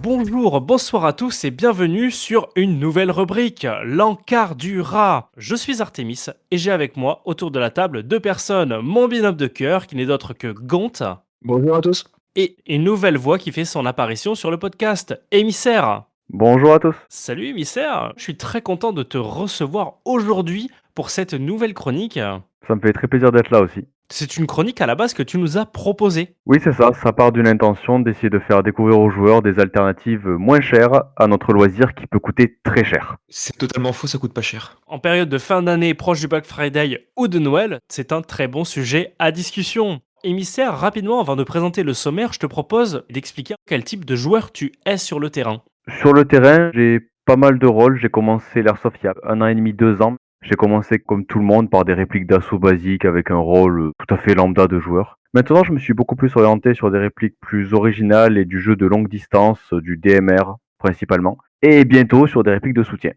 Bonjour, bonsoir à tous et bienvenue sur une nouvelle rubrique, l'encart du rat. Je suis Artemis et j'ai avec moi autour de la table deux personnes, mon binôme de cœur qui n'est d'autre que Gont Bonjour à tous. et une nouvelle voix qui fait son apparition sur le podcast, Émissaire. Bonjour à tous. Salut Émissaire, je suis très content de te recevoir aujourd'hui pour cette nouvelle chronique. Ça me fait très plaisir d'être là aussi. C'est une chronique à la base que tu nous as proposée. Oui, c'est ça, ça part d'une intention d'essayer de faire découvrir aux joueurs des alternatives moins chères à notre loisir qui peut coûter très cher. C'est totalement faux, ça coûte pas cher. En période de fin d'année proche du Black Friday ou de Noël, c'est un très bon sujet à discussion. Émissaire, rapidement avant de présenter le sommaire, je te propose d'expliquer quel type de joueur tu es sur le terrain. Sur le terrain, j'ai pas mal de rôles. J'ai commencé l'airsoft il y a 1 an et demi, 2 ans. J'ai commencé comme tout le monde par des répliques d'assaut basiques avec un rôle tout à fait lambda de joueur. Maintenant, je me suis beaucoup plus orienté sur des répliques plus originales et du jeu de longue distance, du DMR principalement, et bientôt sur des répliques de soutien.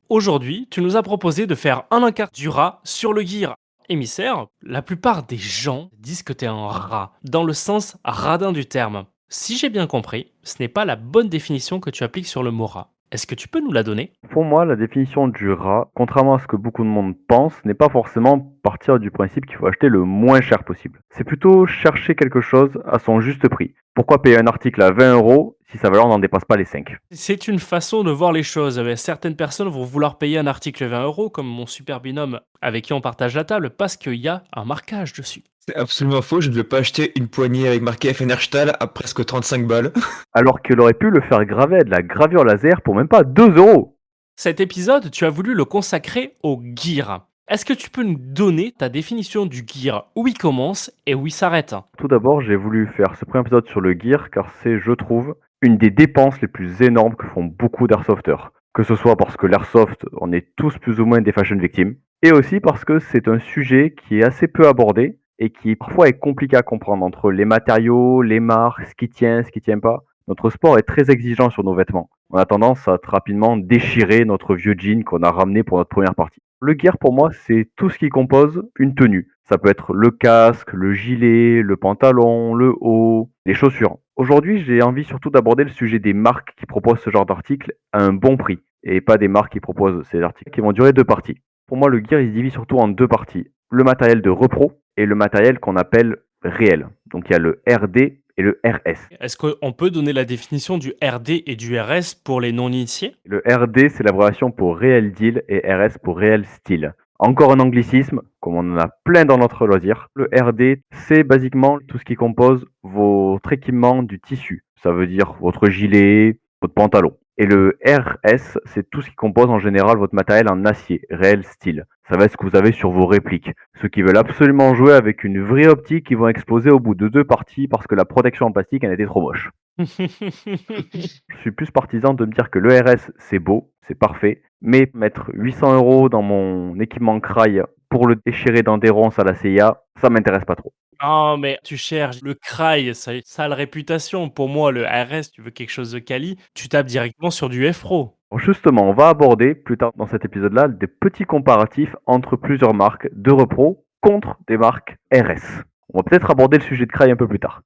Aujourd'hui, tu nous as proposé de faire un encart du rat sur le gear. Émissaire, la plupart des gens disent que t'es un rat, dans le sens radin du terme. Si j'ai bien compris, ce n'est pas la bonne définition que tu appliques sur le mot rat. Est-ce que tu peux nous la donner? Pour moi, la définition du rat, contrairement à ce que beaucoup de monde pense, n'est pas forcément partir du principe qu'il faut acheter le moins cher possible. C'est plutôt chercher quelque chose à son juste prix. Pourquoi payer un article à 20 € si sa valeur n'en dépasse pas les 5? C'est une façon de voir les choses. Certaines personnes vont vouloir payer un article 20 €, comme mon super binôme avec qui on partage la table, parce qu'il y a un marquage dessus. C'est absolument faux, je ne vais pas acheter une poignée avec marqué FNR à presque 35 balles. Alors qu'il aurait pu le faire graver à de la gravure laser pour même pas 2 €. Cet épisode, tu as voulu le consacrer au gear. Est-ce que tu peux nous donner ta définition du gear, où il commence et où il s'arrête? Tout d'abord, j'ai voulu faire ce premier épisode sur le gear car c'est, je trouve, une des dépenses les plus énormes que font beaucoup d'airsofters. Que ce soit parce que l'airsoft, on est tous plus ou moins des fashion victims, et aussi parce que c'est un sujet qui est assez peu abordé et qui parfois est compliqué à comprendre entre les matériaux, les marques, ce qui tient pas. Notre sport est très exigeant sur nos vêtements. On a tendance à rapidement déchirer notre vieux jean qu'on a ramené pour notre première partie. Le gear pour moi, c'est tout ce qui compose une tenue. Ça peut être le casque, le gilet, le pantalon, le haut, les chaussures. Aujourd'hui, j'ai envie surtout d'aborder le sujet des marques qui proposent ce genre d'articles à un bon prix et pas des marques qui proposent ces articles qui vont durer 2 parties. Pour moi, le gear, il se divise surtout en 2 parties. Le matériel de repro et le matériel qu'on appelle réel. Donc il y a le RD et le RS. Est-ce qu'on peut donner la définition du RD et du RS pour les non-initiés? Le RD, c'est l'abréviation pour Real Deal et RS pour Real Steel. Encore un anglicisme, comme on en a plein dans notre loisir. Le RD, c'est basiquement tout ce qui compose votre équipement du tissu. Ça veut dire votre gilet, votre pantalon. Et le RS, c'est tout ce qui compose en général votre matériel en acier, Real Steel. Ça va être ce que vous avez sur vos répliques. Ceux qui veulent absolument jouer avec une vraie optique, qui vont exploser au bout de 2 parties parce que la protection en plastique, elle était trop moche. Je suis plus partisan de me dire que le RS, c'est beau, c'est parfait, mais mettre 800 € dans mon équipement Crail pour le déchirer dans des ronces à la CIA, ça m'intéresse pas trop. Non, mais tu cherches le crail, ça a une sale réputation. Pour moi, le RS, tu veux quelque chose de quali, tu tapes directement sur du F-Pro. Alors justement, on va aborder plus tard dans cet épisode-là des petits comparatifs entre plusieurs marques de repro contre des marques RS. On va peut-être aborder le sujet de Crail un peu plus tard.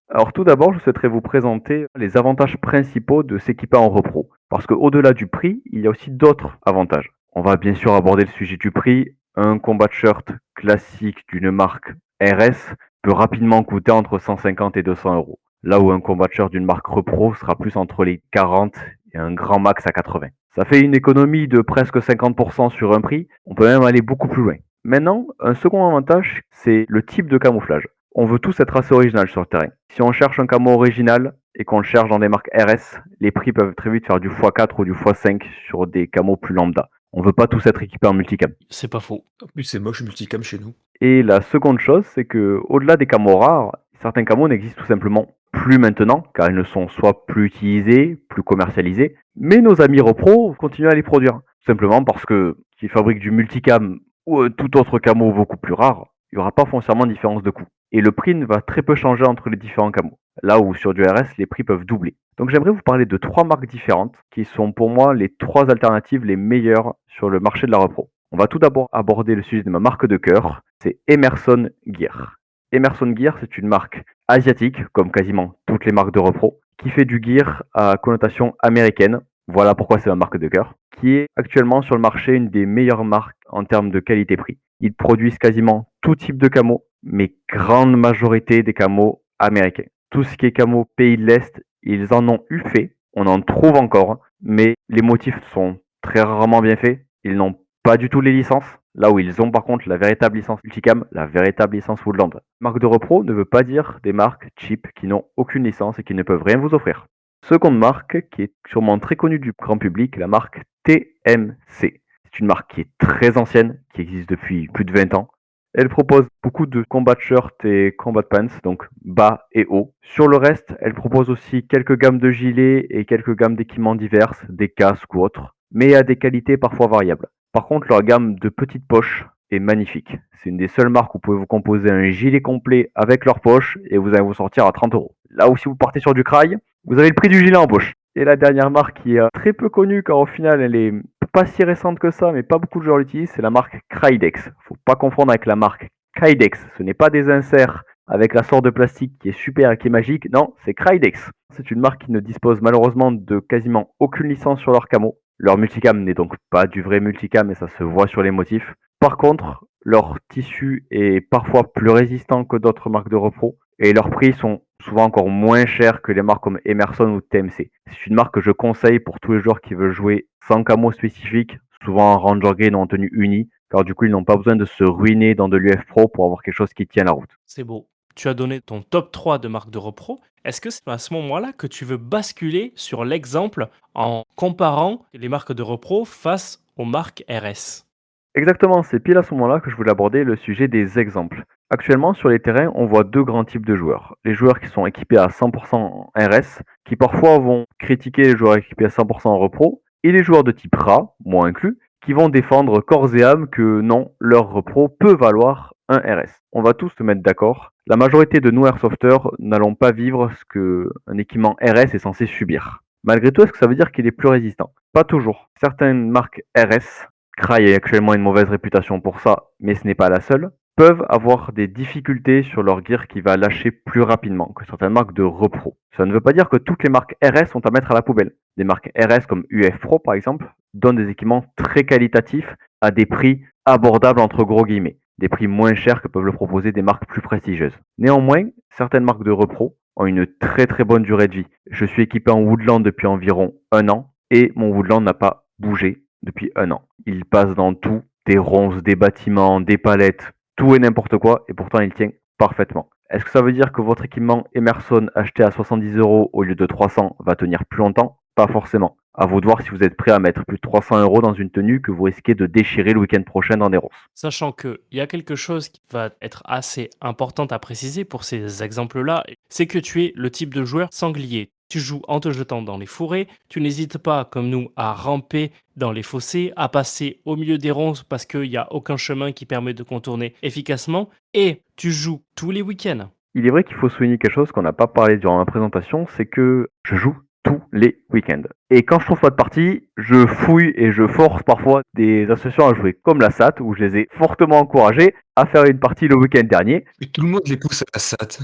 Alors tout d'abord, je souhaiterais vous présenter les avantages principaux de s'équiper en repro. Parce qu'au-delà du prix, il y a aussi d'autres avantages. On va bien sûr aborder le sujet du prix. Un combat shirt classique d'une marque RS peut rapidement coûter entre 150 et 200 €. Là où un combat shirt d'une marque repro sera plus entre les 40 et un grand max à 80. Ça fait une économie de presque 50% sur un prix. On peut même aller beaucoup plus loin. Maintenant, un second avantage, c'est le type de camouflage. On veut tous être assez original sur le terrain. Si on cherche un camo original et qu'on le cherche dans des marques RS, les prix peuvent très vite faire du x4 ou du x5 sur des camos plus lambda. On veut pas tous être équipés en multicam. C'est pas faux. En plus, c'est moche multicam chez nous. Et la seconde chose, c'est que au-delà des camos rares, certains camos n'existent tout simplement plus maintenant, car ils ne sont soit plus utilisés, plus commercialisés, mais nos amis repro continuent à les produire. Tout simplement parce que s'ils fabriquent du multicam ou tout autre camo beaucoup plus rare, il n'y aura pas foncièrement de différence de coût. Et le prix ne va très peu changer entre les différents camos. Là où sur du RS, les prix peuvent doubler. Donc j'aimerais vous parler de 3 marques différentes qui sont pour moi les 3 alternatives les meilleures sur le marché de la repro. On va tout d'abord aborder le sujet de ma marque de cœur, c'est Emerson Gear. Emerson Gear, c'est une marque asiatique, comme quasiment toutes les marques de repro, qui fait du gear à connotation américaine. Voilà pourquoi c'est ma marque de cœur, qui est actuellement sur le marché une des meilleures marques en termes de qualité-prix. Ils produisent quasiment tout type de camo, mais grande majorité des camos américains. Tout ce qui est camo pays de l'Est, ils en ont eu fait, on en trouve encore, mais les motifs sont très rarement bien faits. Ils n'ont pas du tout les licences, là où ils ont par contre la véritable licence Multicam, la véritable licence Woodland. Marque de repro ne veut pas dire des marques cheap qui n'ont aucune licence et qui ne peuvent rien vous offrir. Seconde marque, qui est sûrement très connue du grand public, la marque TMC. C'est une marque qui est très ancienne, qui existe depuis plus de 20 ans. Elle propose beaucoup de combat shirts et combat pants, donc bas et haut. Sur le reste, elle propose aussi quelques gammes de gilets et quelques gammes d'équipements divers, des casques ou autres, mais à des qualités parfois variables. Par contre, leur gamme de petites poches est magnifique. C'est une des seules marques où vous pouvez vous composer un gilet complet avec leur poche et vous allez vous sortir à 30 €. Là où si vous partez sur du kraï, vous avez le prix du gilet en poche. Et la dernière marque qui est très peu connue car au final elle est pas si récente que ça mais pas beaucoup de gens l'utilisent, c'est la marque Krydex. Faut pas confondre avec la marque Kydex. Ce n'est pas des inserts avec la sorte de plastique qui est super et qui est magique. Non, c'est Krydex. C'est une marque qui ne dispose malheureusement de quasiment aucune licence sur leur camo. Leur multicam n'est donc pas du vrai multicam et ça se voit sur les motifs. Par contre, leur tissu est parfois plus résistant que d'autres marques de repro et leurs prix sont souvent encore moins chers que les marques comme Emerson ou TMC. C'est une marque que je conseille pour tous les joueurs qui veulent jouer sans camo spécifique, souvent en Ranger Green ou en tenue unie, car du coup ils n'ont pas besoin de se ruiner dans de l'UF Pro pour avoir quelque chose qui tient la route. C'est beau. Tu as donné ton top 3 de marques de repro. Est-ce que c'est à ce moment-là que tu veux basculer sur l'exemple en comparant les marques de repro face aux marques RS? Exactement, c'est pile à ce moment-là que je voulais aborder le sujet des exemples. Actuellement, sur les terrains, on voit deux grands types de joueurs. Les joueurs qui sont équipés à 100% en RS, qui parfois vont critiquer les joueurs équipés à 100% en repro, et les joueurs de type RA, moi inclus, qui vont défendre corps et âme que non, leur repro peut valoir un RS. On va tous se mettre d'accord. La majorité de nous airsofters n'allons pas vivre ce qu'un équipement RS est censé subir. Malgré tout, est-ce que ça veut dire qu'il est plus résistant? Pas toujours. Certaines marques RS, Cry a actuellement une mauvaise réputation pour ça, mais ce n'est pas la seule, peuvent avoir des difficultés sur leur gear qui va lâcher plus rapidement que certaines marques de repro. Ça ne veut pas dire que toutes les marques RS sont à mettre à la poubelle. Des marques RS comme UF Pro par exemple donnent des équipements très qualitatifs à des prix abordables entre gros guillemets, des prix moins chers que peuvent le proposer des marques plus prestigieuses. Néanmoins, certaines marques de repro ont une très bonne durée de vie. Je suis équipé en Woodland depuis environ 1 an et mon Woodland n'a pas bougé depuis 1 an. Il passe dans tout, des ronces, des bâtiments, des palettes, tout et n'importe quoi, et pourtant il tient parfaitement. Est-ce que ça veut dire que votre équipement Emerson acheté à 70 € au lieu de 300 va tenir plus longtemps? Pas forcément. À vous de voir si vous êtes prêt à mettre plus de 300 € dans une tenue que vous risquez de déchirer le week-end prochain dans des ronces. Sachant qu'il y a quelque chose qui va être assez important à préciser pour ces exemples-là, c'est que tu es le type de joueur sanglier. Tu joues en te jetant dans les fourrés, tu n'hésites pas, comme nous, à ramper dans les fossés, à passer au milieu des ronces parce qu'il n'y a aucun chemin qui permet de contourner efficacement, et tu joues tous les week-ends. Il est vrai qu'il faut souligner quelque chose qu'on n'a pas parlé durant ma présentation, c'est que je joue tous les week-ends. Et quand je trouve pas de partie, je fouille et je force parfois des associations à jouer comme la SAT, où je les ai fortement encouragés à faire une partie le week-end dernier. Et tout le monde les pousse à la SAT.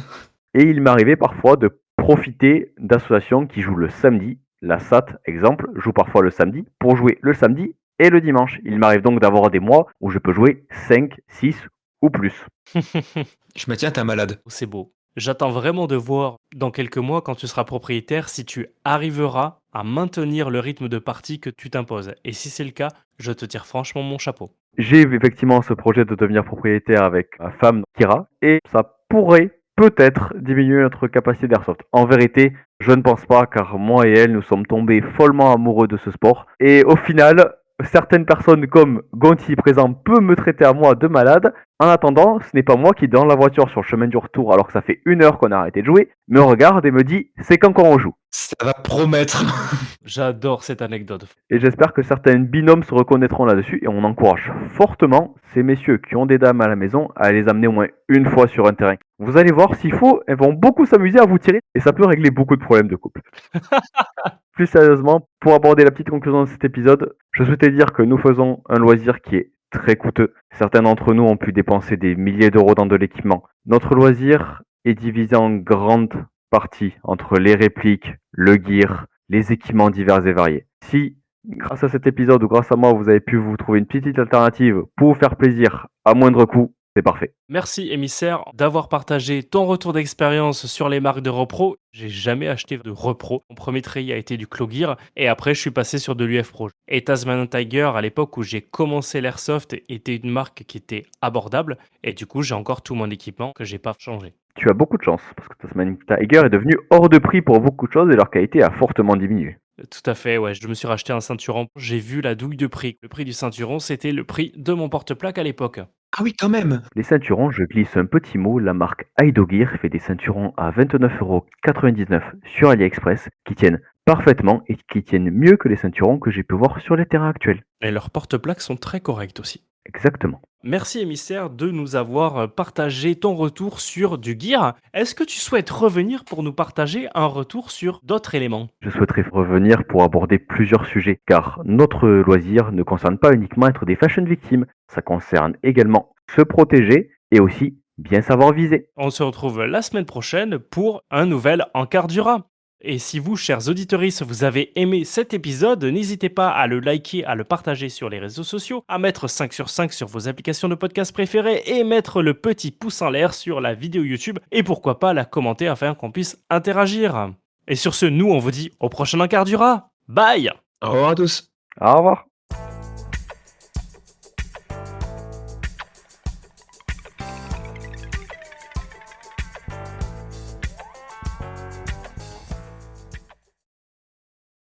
Et il m'arrivait parfois de profiter d'associations qui jouent le samedi. La SAT, exemple, joue parfois le samedi pour jouer le samedi et le dimanche. Il m'arrive donc d'avoir des mois où je peux jouer 5, 6 ou plus. Je me tiens, t'es un malade. C'est beau. J'attends vraiment de voir dans quelques mois, quand tu seras propriétaire, si tu arriveras à maintenir le rythme de partie que tu t'imposes. Et si c'est le cas, je te tire franchement mon chapeau. J'ai effectivement ce projet de devenir propriétaire avec ma femme Kira et ça pourrait peut-être diminuer notre capacité d'airsoft. En vérité, je ne pense pas car moi et elle nous sommes tombés follement amoureux de ce sport et au final, certaines personnes comme Gonti présent peut me traiter à moi de malade. En attendant, ce n'est pas moi qui dans la voiture sur le chemin du retour alors que ça fait 1 heure qu'on a arrêté de jouer, me regarde et me dit c'est quand qu'on rejoue. Ça va promettre. J'adore cette anecdote. Et j'espère que certains binômes se reconnaîtront là-dessus et on encourage fortement ces messieurs qui ont des dames à la maison à les amener au moins une fois sur un terrain. Vous allez voir, s'il faut, elles vont beaucoup s'amuser à vous tirer et ça peut régler beaucoup de problèmes de couple. Plus sérieusement, pour aborder la petite conclusion de cet épisode, je souhaitais dire que nous faisons un loisir qui est très coûteux. Certains d'entre nous ont pu dépenser des milliers d'euros dans de l'équipement. Notre loisir est divisé en grandes parties entre les répliques, le gear, les équipements divers et variés. Si, grâce à cet épisode ou grâce à moi, vous avez pu vous trouver une petite alternative pour vous faire plaisir à moindre coût, c'est parfait. Merci émissaire d'avoir partagé ton retour d'expérience sur les marques de repro. J'ai jamais acheté de repro. Mon premier treillis a été du Clogir et après je suis passé sur de l'UF Pro. Et Tasman Tiger à l'époque où j'ai commencé l'airsoft était une marque qui était abordable et du coup j'ai encore tout mon équipement que j'ai pas changé. Tu as beaucoup de chance, parce que Tasmanian Tiger est devenu hors de prix pour beaucoup de choses et leur qualité a fortement diminué. Tout à fait, ouais, je me suis racheté un ceinturon. J'ai vu la douille de prix. Le prix du ceinturon, c'était le prix de mon porte-plaque à l'époque. Ah oui, quand même. Les ceinturons, je glisse un petit mot, la marque Aido Gear fait des ceinturons à 29,99€ sur AliExpress qui tiennent parfaitement et qui tiennent mieux que les ceinturons que j'ai pu voir sur les terrains actuels. Et leurs porte-plaques sont très corrects aussi. Exactement. Merci émissaire de nous avoir partagé ton retour sur du gear. Est-ce que tu souhaites revenir pour nous partager un retour sur d'autres éléments? Je souhaiterais revenir pour aborder plusieurs sujets, car notre loisir ne concerne pas uniquement être des fashion victimes, ça concerne également se protéger et aussi bien savoir viser. On se retrouve la semaine prochaine pour un nouvel Encart du rat. Et si vous, chers auditeuristes, vous avez aimé cet épisode, n'hésitez pas à le liker, à le partager sur les réseaux sociaux, à mettre 5 sur 5 sur vos applications de podcast préférées et mettre le petit pouce en l'air sur la vidéo YouTube et pourquoi pas la commenter afin qu'on puisse interagir. Et sur ce, nous, on vous dit au prochain Encart du rat. Bye! Au revoir à tous. Au revoir.